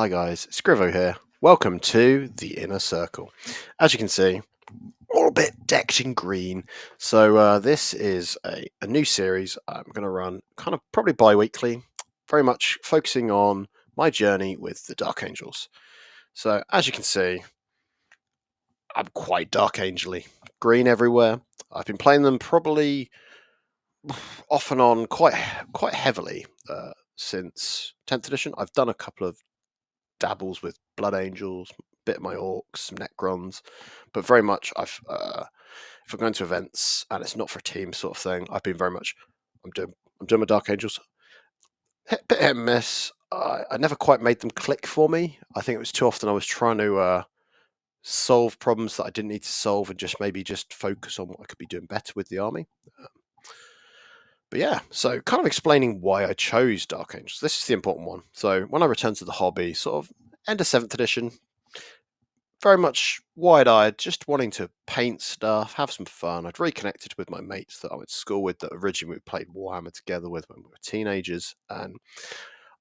Hi guys, Scrivo here. Welcome to the Inner Circle. As you can see, all a bit decked in green. So this is a new series I'm going to run kind of probably bi-weekly, very much focusing on my journey with the Darkangels. So as you can see, I'm quite Dark Angel-y. Green everywhere. I've been playing them probably off and on quite heavily since 10th edition. I've done a couple of dabbles with Blood Angels, bit of my Orcs, some Necrons, but very much if I'm going to events and it's not for a team sort of thing, I've been very much I'm doing my Dark Angels. Bit hit and miss. I never quite made them click for me. I think it was too often I was trying to solve problems that I didn't need to solve and just focus on what I could be doing better with the army. But yeah, so kind of explaining why I chose Dark Angels. This is the important one. So when I returned to the hobby, sort of end of 7th edition, very much wide-eyed, just wanting to paint stuff, have some fun. I'd reconnected with my mates that I went to school with that originally we played Warhammer together with when we were teenagers, and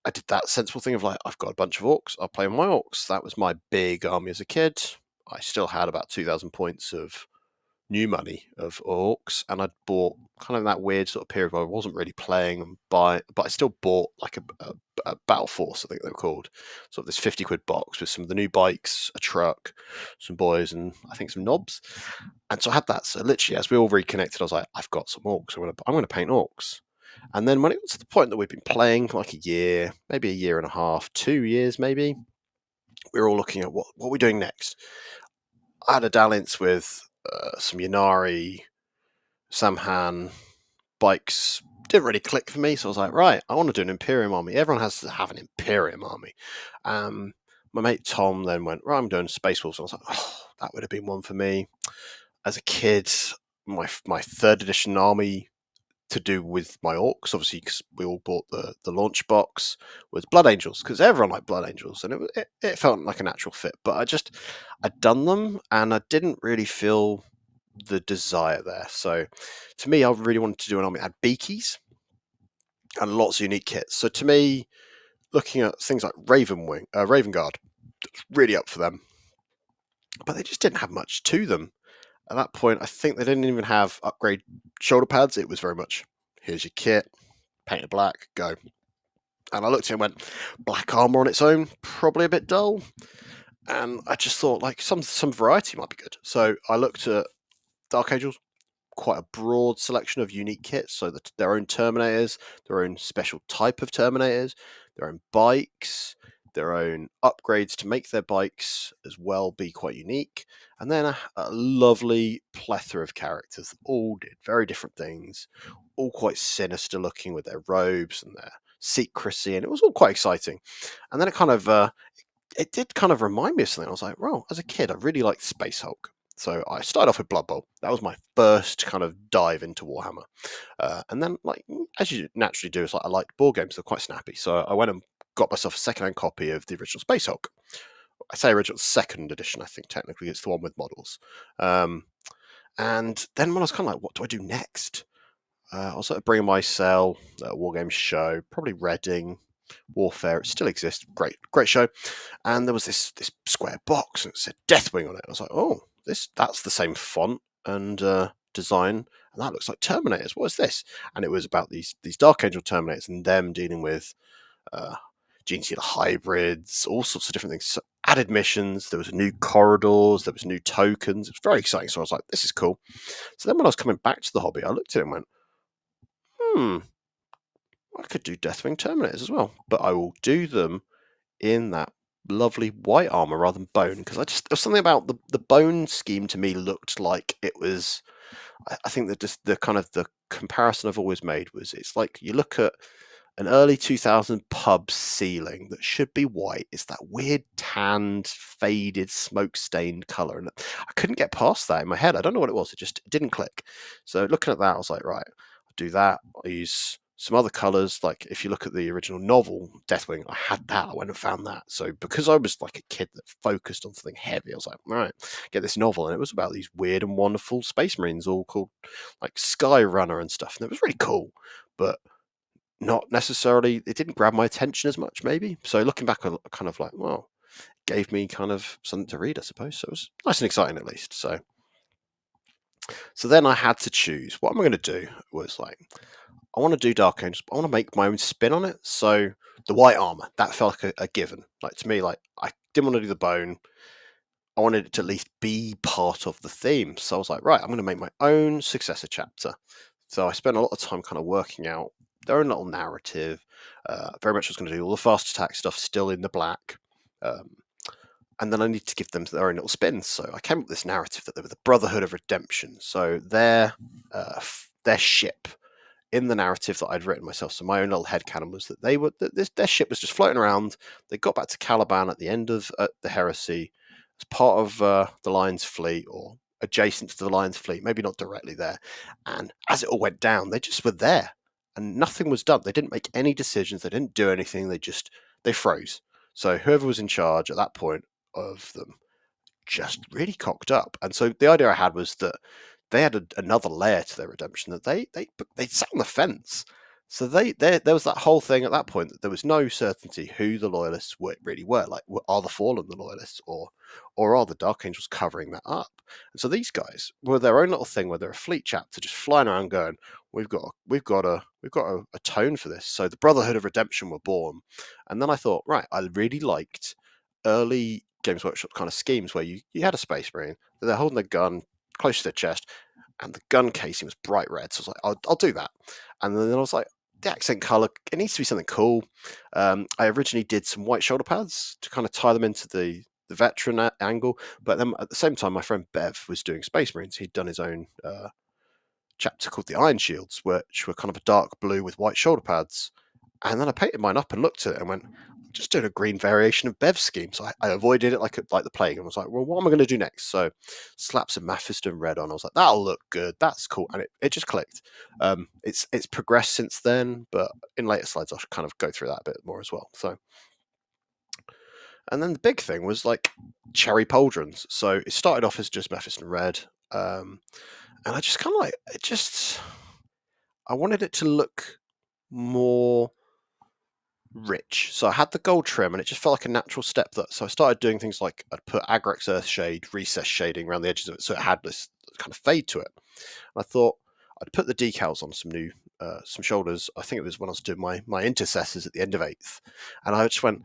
I did that sensible thing of like, I've got a bunch of orcs, I'll play with my orcs. That was my big army as a kid. I still had about 2,000 points of new money of orcs, and I'd bought kind of that weird sort of period where I wasn't really playing and buying, but I still bought like a Battle Force, I think they were called, sort of this 50 quid box with some of the new bikes, a truck, some boys, and I think some knobs. And so I had that. So literally, as we all reconnected, I was like, I've got some orcs. I'm going to paint orcs. And then when it was to the point that we'd been playing like a year, maybe a year and a half, 2 years maybe, we were all looking at what we're doing next. I had a dalliance with some Yanari, Samhan, bikes. Didn't really click for me, so I was like, right, I want to do an Imperium army. Everyone has to have an Imperium army. My mate Tom then went, right, I'm doing Space Wolves. I was like, oh, that would have been one for me. As a kid, my 3rd edition army to do with my orcs, obviously, because we all bought the launch box, was Blood Angels, because everyone liked Blood Angels, and it felt like a natural fit. But I'd done them, and I didn't really feel the desire there. So to me, I really wanted to do an army that had beakies and lots of unique kits. So to me, looking at things like Raven Guard, really up for them, but they just didn't have much to them. At that point, I think they didn't even have upgrade shoulder pads. It was very much, here's your kit, painted black, go. And I looked at it and went, black armor on its own, probably a bit dull. And I just thought like some variety might be good. So I looked at Dark Angels, quite a broad selection of unique kits. So that their own Terminators, their own special type of Terminators, their own bikes, their own upgrades to make their bikes as well be quite unique. And then a lovely plethora of characters that all did very different things, all quite sinister looking with their robes and their secrecy, and it was all quite exciting. And then it did kind of remind me of something. I was like, well, as a kid, I really liked Space Hulk. So I started off with Blood Bowl. That was my first kind of dive into Warhammer. And then, like, as you naturally do, it's like I liked board games. They're quite snappy. So I went and got myself a second-hand copy of the original Space Hulk. I say original 2nd edition, I think technically it's the one with models. And then when I was kind of like, what do I do next? I was sort of bringing my cell, War Games show, probably Reading, Warfare. It still exists. Great show. And there was this square box and it said Deathwing on it. I was like, oh, that's the same font and design, and that looks like Terminators. What is this? And it was about these Dark Angel Terminators and them dealing with gene stealer hybrids, all sorts of different things. So added missions. There was new corridors. There was new tokens. It was very exciting. So I was like, this is cool. So then when I was coming back to the hobby, I looked at it and went, I could do Deathwing Terminators as well, but I will do them in that lovely white armor rather than bone, because there was something about the bone scheme to me looked like it was. I think that just the kind of the comparison I've always made was it's like you look at an early 2000 pub ceiling that should be white. It's that weird tanned, faded, smoke stained color, and I couldn't get past that in my head. I don't know what it was. It didn't click. So looking at that, I was like, right, I'll do that. I'll use some other colors. Like if you look at the original novel Deathwing, I had that. I went and found that. So because I was like a kid that focused on something heavy, I was like, all right, get this novel, and it was about these weird and wonderful space marines, all called like Sky Runner and stuff, and it was really cool. But not necessarily, it didn't grab my attention as much, maybe. So looking back, I kind of like, well, gave me kind of something to read, I suppose. So it was nice and exciting, at least. So then I had to choose. What am I going to do? Was like, I want to do Dark Angels, but I want to make my own spin on it. So the white armor, that felt like a given. Like, to me, like, I didn't want to do the bone. I wanted it to at least be part of the theme. So I was like, right, I'm going to make my own successor chapter. So I spent a lot of time kind of working out their own little narrative. Very much was going to do all the fast attack stuff still in the black. And then I need to give them their own little spins. So I came up with this narrative that they were the Brotherhood of Redemption. So their ship in the narrative that I'd written myself, so my own little headcanon was that their ship was just floating around. They got back to Caliban at the end of the Heresy as part of the Lion's fleet, or adjacent to the Lion's fleet, maybe not directly there. And as it all went down, they just were there, and nothing was done. They didn't make any decisions. They didn't do anything. They froze. So whoever was in charge at that point of them just really cocked up. And so the idea I had was that they had another layer to their redemption, that they sat on the fence. So there was that whole thing at that point that there was no certainty who the loyalists really were. Like, are the Fallen the loyalists, or are the Dark Angels covering that up? And so these guys were their own little thing, where they're a fleet chapter just flying around going, we've got a tone for this. So the Brotherhood of Redemption were born, and then I thought, right, I really liked early Games Workshop kind of schemes where you had a Space Marine, they're holding a gun close to their chest, and the gun casing was bright red. So I was like, I'll do that. And then I was like, the accent color, it needs to be something cool. I originally did some white shoulder pads to kind of tie them into the veteran angle, but then at the same time, my friend Bev was doing Space Marines. He'd done his own chapter called the Iron Shields, which were kind of a dark blue with white shoulder pads. And then I painted mine up and looked at it and went, just doing a green variation of Bev's scheme. So I avoided it like the plague. And was like, well, what am I going to do next? So slap some Mephiston red on. I was like, that'll look good. That's cool. And it just clicked. It's progressed since then, but in later slides, I'll kind of go through that a bit more as well. So, and then the big thing was like cherry pauldrons. So it started off as just Mephiston red. And I just kind of like, I wanted it to look more rich. So I had the gold trim, and it just felt like a natural step. So I started doing things like I'd put Agrax Earth Shade, recess shading around the edges of it, so it had this kind of fade to it. And I thought I'd put the decals on some shoulders. I think it was when I was doing my intercessors at the end of 8th, and I just went,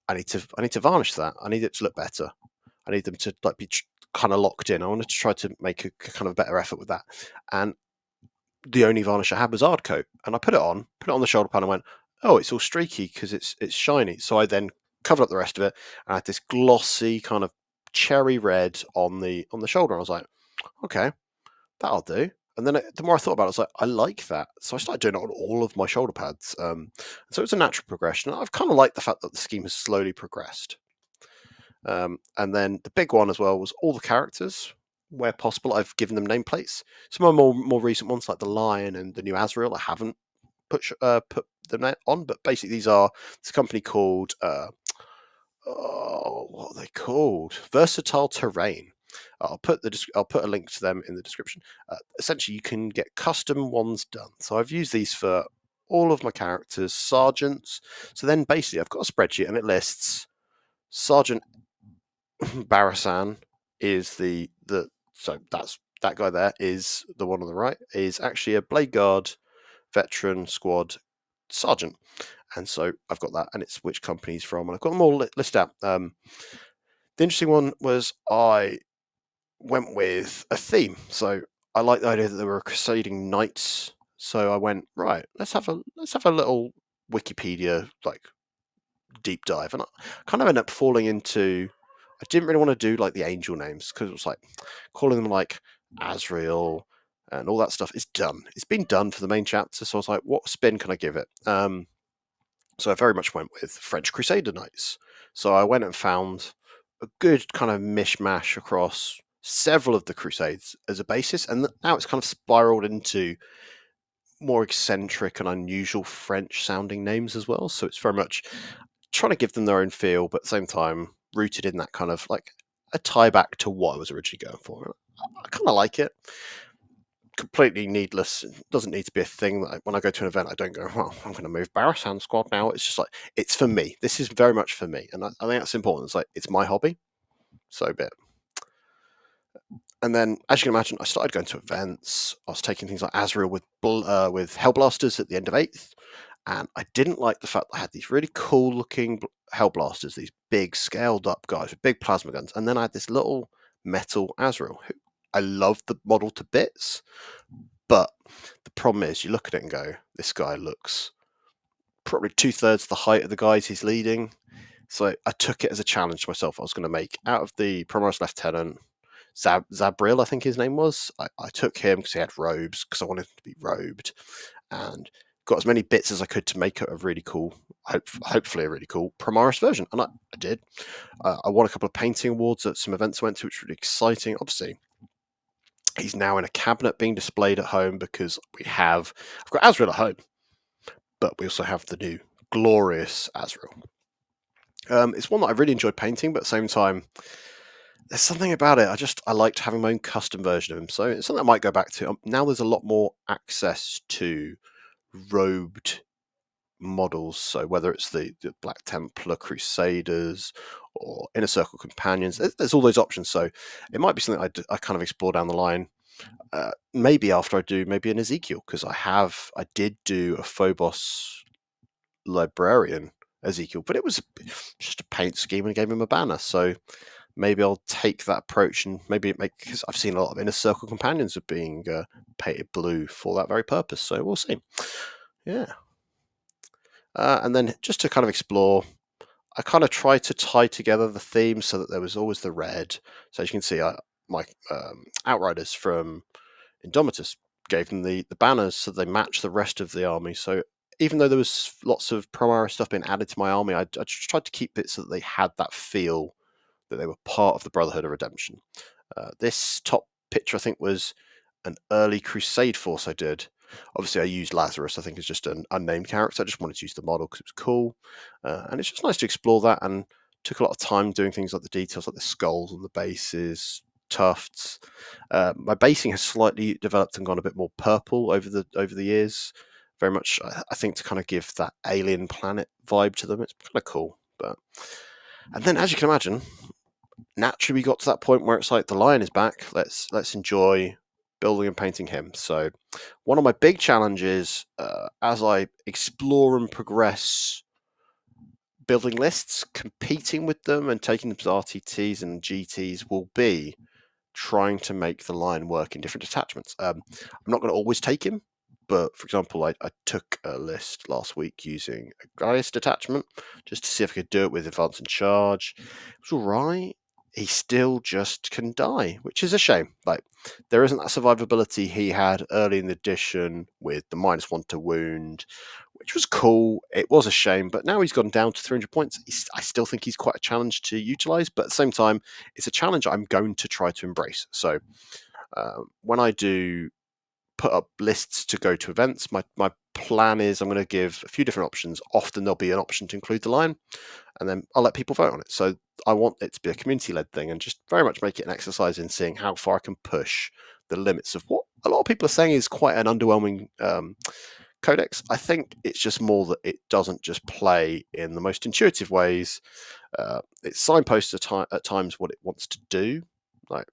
I need to varnish that. I need it to look better. I need them to like be kind of locked in. I wanted to try to make a kind of better effort with that. And the only varnish I had was Ardcoat, and I put it on the shoulder pad, and went, oh, it's all streaky because it's shiny. So I then covered up the rest of it, and I had this glossy kind of cherry red on the shoulder. And I was like, okay, that'll do. And then the more I thought about it, I was like, I like that. So I started doing it on all of my shoulder pads. So it's a natural progression. I've kind of liked the fact that the scheme has slowly progressed. And then the big one as well was all the characters. Where possible, I've given them nameplates. Some of my more recent ones, like the Lion and the new Azrael, I haven't put them on. But basically, it's a company called what are they called? Versatile Terrain. I'll put a link to them in the description. Essentially, you can get custom ones done. So I've used these for all of my characters, sergeants. So then basically, I've got a spreadsheet, and it lists Sergeant Barasan is so that guy there is the one on the right, is actually a Blade Guard veteran squad sergeant. And so I've got that, and it's which company he's from, and I've got them all listed out. The interesting one was I went with a theme. So I like the idea that there were crusading knights. So I went, right, let's have a little Wikipedia like deep dive, and I kind of ended up falling into, I didn't really want to do like the angel names because it was like calling them like Azrael and all that stuff is done. It's been done for the main chapter, so I was like, what spin can I give it? So I very much went with French Crusader Knights. So I went and found a good kind of mishmash across several of the Crusades as a basis, and now it's kind of spiraled into more eccentric and unusual French sounding names as well. So it's very much trying to give them their own feel, but at the same time rooted in that kind of like a tie back to what I was originally going for. I kind of like it. completely needless. It doesn't need to be a thing that when I go to an event, I don't go, well, I'm going to move Barrisan squad now. It's just like, it's for me. This is very much for me. And I think that's important. It's like, it's my hobby. So be it. And then, as you can imagine, I started going to events. I was taking things like Azrael with Hellblasters at the end of 8th. And I didn't like the fact that I had these really cool looking Hellblasters, these big scaled up guys with big plasma guns. And then I had this little metal Azrael who I loved the model to bits. But the problem is, you look at it and go, this guy looks probably 2/3 the height of the guys he's leading. So I took it as a challenge to myself. I was going to make, out of the Primaris Lieutenant, Zabril, I think his name was, I took him because he had robes, because I wanted him to be robed, and got as many bits as I could to make it a really cool, hopefully a really cool Primaris version. And I did. I won a couple of painting awards at some events I went to, which was really exciting. Obviously, he's now in a cabinet being displayed at home because I've got Azrael at home, but we also have the new glorious Azrael. It's one that I really enjoyed painting, but at the same time, there's something about it. I liked having my own custom version of him, so it's something I might go back to. Now there's a lot more access to robed models, so whether it's the Black Templar Crusaders or Inner Circle Companions, there's all those options. So it might be something I kind of explore down the line. Maybe after I do maybe an Ezekiel, because I did do a Phobos librarian Ezekiel, but it was just a paint scheme and gave him a banner. So maybe I'll take that approach and maybe because I've seen a lot of Inner Circle Companions of being painted blue for that very purpose. So we'll see. Yeah. And then just to kind of explore, I kind of tried to tie together the themes so that there was always the red. So as you can see, my Outriders from Indomitus gave them the banners so they match the rest of the army. So even though there was lots of Primaris stuff being added to my army, I just tried to keep it so that they had that feel that they were part of the Brotherhood of Redemption. This top picture, I think, was an early Crusade force I did. Obviously, I used Lazarus, I think, as just an unnamed character. I just wanted to use the model because it was cool. And it's just nice to explore that, and took a lot of time doing things like the details, like the skulls on the bases, tufts. My basing has slightly developed and gone a bit more purple over the years. Very much, I think, to kind of give that alien planet vibe to them. It's kind of cool. And then, as you can imagine, naturally we got to that point where it's like the lion is back. Let's enjoy building and painting him. So one of my big challenges as I explore and progress building lists, competing with them and taking them to RTTs and GTs will be trying to make the lion work in different detachments. I'm not going to always take him, but for example, I took a list last week using a Gaius detachment just to see if I could do it with advance and charge. It was all right. He still just can die, which is a shame. Like, there isn't that survivability he had early in the edition with the -1 to wound, which was cool. It was a shame, but now he's gone down to 300 points. I still think he's quite a challenge to utilize, but at the same time, it's a challenge I'm going to try to embrace. So when I do put up lists to go to events, my plan is I'm going to give a few different options. Often there'll be an option to include the line, and then I'll let people vote on it. So I want it to be a community-led thing and just very much make it an exercise in seeing how far I can push the limits of what a lot of people are saying is quite an underwhelming codex. I think it's just more that it doesn't just play in the most intuitive ways. It signposts at times what it wants to do. Like,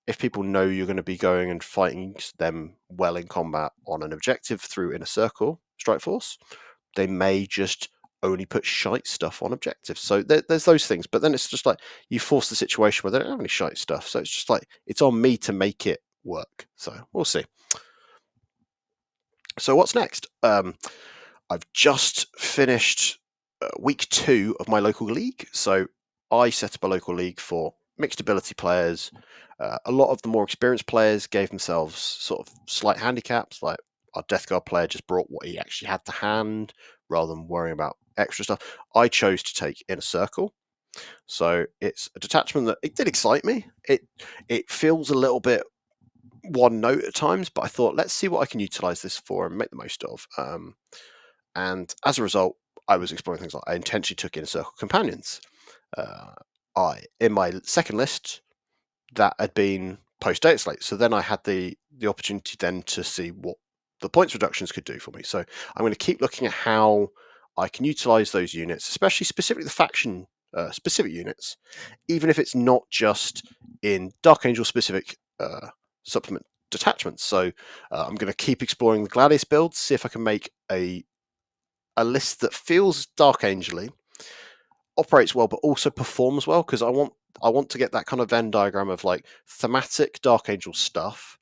if people know you're going to be going and fighting them well in combat on an objective through Inner Circle Strike Force, they may just only put shite stuff on objectives. So there's those things. But then it's just like you force the situation where they don't have any shite stuff. So it's just like it's on me to make it work. So we'll see. So what's next? I've just finished week 2 of my local league. So I set up a local league for mixed ability players. A lot of the more experienced players gave themselves sort of slight handicaps, like our Death Guard player just brought what he actually had to hand rather than worrying about extra stuff. I chose to take Inner Circle. So it's a detachment that it did excite me. It feels a little bit one note at times, but I thought, let's see what I can utilize this for and make the most of. And as a result, I was exploring things like I intentionally took Inner Circle Companions. In my second list, that had been post data slate. So then I had the opportunity then to see what the points reductions could do for me. So I'm going to keep looking at how I can utilize those units, especially specifically the faction specific units, even if it's not just in Dark Angel specific supplement detachments. So I'm going to keep exploring the Gladius builds, see if I can make a list that feels Dark Angel-y, operates well, but also performs well, because I want to get that kind of Venn diagram of like thematic Dark Angel stuff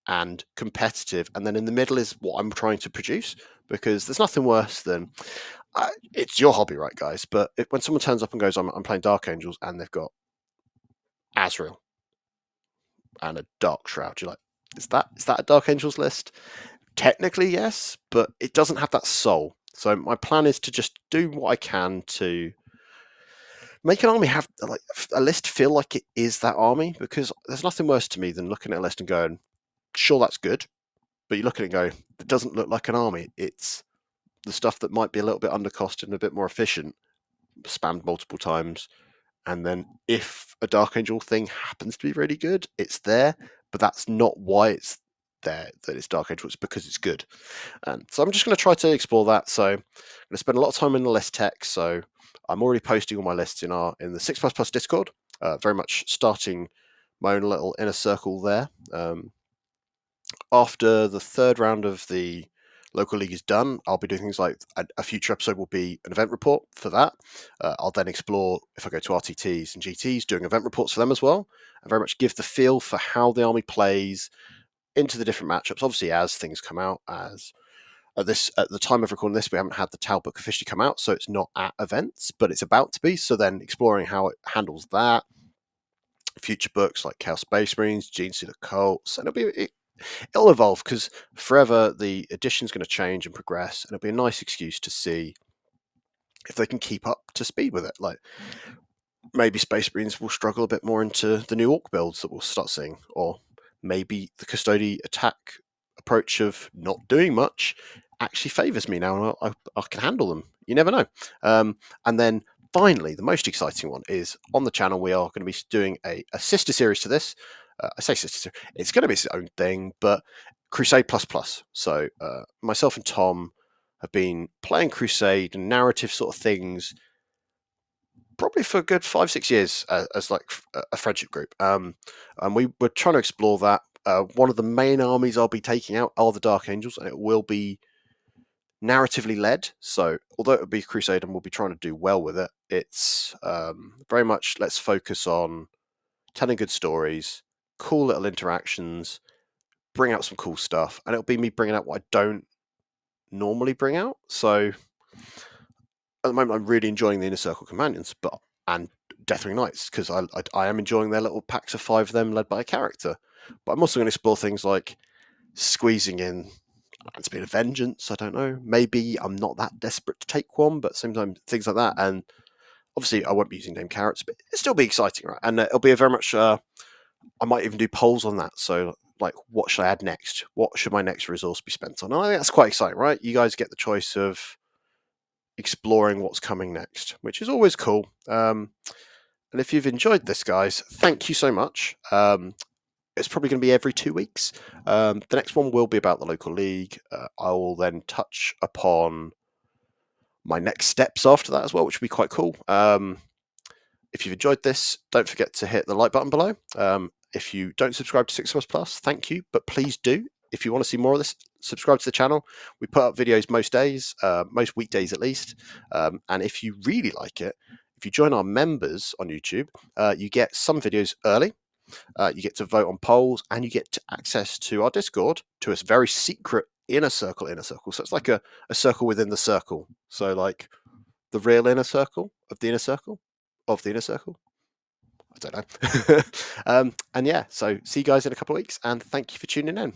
and competitive, and then in the middle is what I'm trying to produce, because there's nothing worse than it's your hobby, right, guys? But when someone turns up and goes, I'm playing Dark Angels, and they've got Azrael and a Dark Shroud, you're like, is that a Dark Angels list? Technically, yes, but it doesn't have that soul. So my plan is to just do what I can to make an army have like a list feel like it is that army, because there's nothing worse to me than looking at a list and going, sure, that's good, but you look at it and go, it doesn't look like an army. It's the stuff that might be a little bit undercosted and a bit more efficient, spammed multiple times. And then if a Dark Angel thing happens to be really good, it's there, but that's not why it's there, that it's Dark Angel, it's because it's good. And so I'm just going to try to explore that. So I'm going to spend a lot of time in the list text. So I'm already posting all my lists in the 6++ Discord, very much starting my own little inner circle there. After the third round of the local league is done, I'll be doing things like a future episode will be an event report for that. I'll then explore, if I go to RTTs and GTs, doing event reports for them as well, and very much give the feel for how the army plays into the different matchups. Obviously, as things come out, as at the time of recording this, we haven't had the Tau book officially come out, so it's not at events, but it's about to be. So then exploring how it handles that. Future books like Chaos Space Marines, Gene Stealer Cults, and it'll evolve, because forever the edition's going to change and progress, and it'll be a nice excuse to see if they can keep up to speed with it. Like maybe Space Marines will struggle a bit more into the new Orc builds that we'll start seeing, or maybe the Custody attack approach of not doing much actually favors me now, and I can handle them. You never know. And then finally, the most exciting one is on the channel. We are going to be doing a sister series to this. I say sister series, it's going to be its own thing, but Crusade Plus Plus. So myself and Tom have been playing Crusade and narrative sort of things probably for a good 5-6 years as like a friendship group. And we were trying to explore that. One of the main armies I'll be taking out are the Dark Angels, and it will be narratively led. So although it will be Crusade and we'll be trying to do well with it, it's very much let's focus on telling good stories, cool little interactions, bring out some cool stuff, and it'll be me bringing out what I don't normally bring out. So at the moment, I'm really enjoying the Inner Circle Companions, and Deathwing Knights, because I am enjoying their little packs of 5 of them led by a character. But I'm also going to explore things like squeezing in Speed of Vengeance. I don't know. Maybe I'm not that desperate to take one, but sometimes things like that. And obviously, I won't be using name carrots, but it'll still be exciting, right? And it'll be a very much. I might even do polls on that. So, like, what should I add next? What should my next resource be spent on? And I think that's quite exciting, right? You guys get the choice of exploring what's coming next, which is always cool. And if you've enjoyed this, guys, thank you so much. It's probably going to be every 2 weeks. The next one will be about the local league. I will then touch upon my next steps after that as well, which will be quite cool. If you've enjoyed this, don't forget to hit the like button below. If you don't subscribe to 6 of Us Plus, thank you, but please do. If you want to see more of this, subscribe to the channel. We put up videos most days, most weekdays at least. And if you really like it, if you join our members on YouTube, you get some videos early. You get to vote on polls, and you get access to our Discord, to a very secret inner circle. So it's like a circle within the circle. So like the real inner circle of the inner circle of the inner circle. I don't know. And yeah, so see you guys in a couple of weeks, and thank you for tuning in.